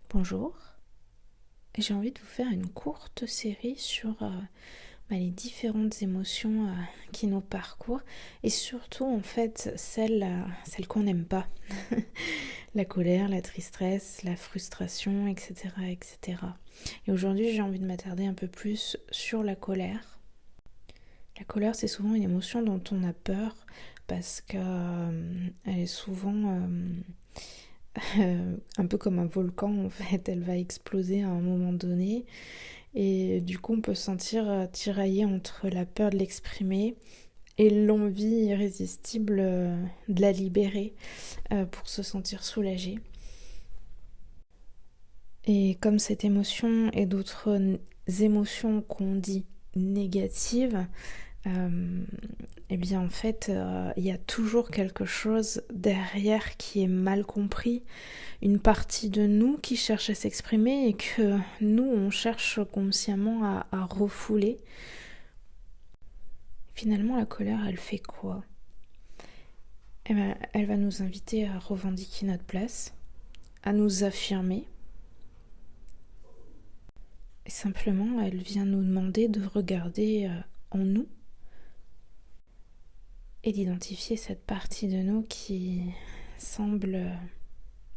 Bonjour, j'ai envie de vous faire une courte série sur les différentes émotions qui nous parcourent et surtout en fait celles qu'on n'aime pas. La colère, la tristesse, la frustration, etc. etc. Et aujourd'hui j'ai envie de m'attarder un peu plus sur la colère. La colère, c'est souvent une émotion dont on a peur parce qu'elle est souvent un peu comme un volcan en fait, elle va exploser à un moment donné et du coup on peut se sentir tiraillé entre la peur de l'exprimer et l'envie irrésistible de la libérer pour se sentir soulagé. Et comme cette émotion et d'autres émotions qu'on dit négatives, eh bien en fait il y a toujours quelque chose derrière qui est mal compris, une partie de nous qui cherche à s'exprimer et que nous on cherche consciemment à refouler. Finalement la colère elle fait quoi? Eh bien, elle va nous inviter à revendiquer notre place, à nous affirmer. Et simplement elle vient nous demander de regarder en nous et d'identifier cette partie de nous qui semble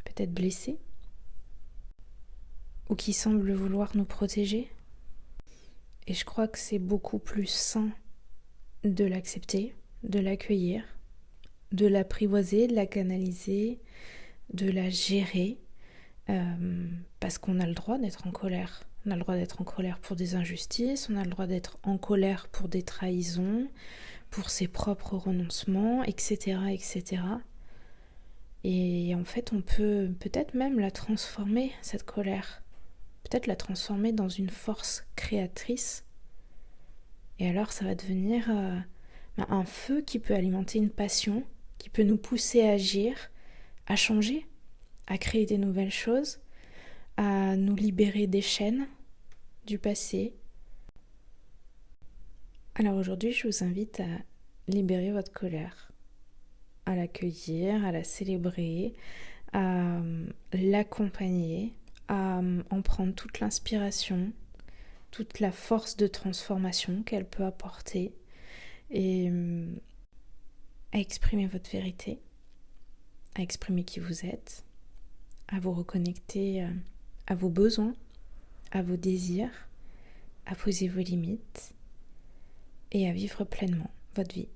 peut-être blessée ou qui semble vouloir nous protéger. Et je crois que c'est beaucoup plus sain de l'accepter, de l'accueillir, de l'apprivoiser, de la canaliser, de la gérer, parce qu'on a le droit d'être en colère. On a le droit d'être en colère pour des injustices, on a le droit d'être en colère pour des trahisons, pour ses propres renoncements, etc., etc. Et en fait, on peut peut-être même la transformer, cette colère. Peut-être la transformer dans une force créatrice. Et alors, ça va devenir un feu qui peut alimenter une passion, qui peut nous pousser à agir, à changer, à créer des nouvelles choses, à nous libérer des chaînes du passé. Alors aujourd'hui, je vous invite à libérer votre colère, à l'accueillir, à la célébrer, à l'accompagner, à en prendre toute l'inspiration, toute la force de transformation qu'elle peut apporter et à exprimer votre vérité, à exprimer qui vous êtes, à vous reconnecter à vos besoins, à vos désirs, à poser vos limites et à vivre pleinement votre vie.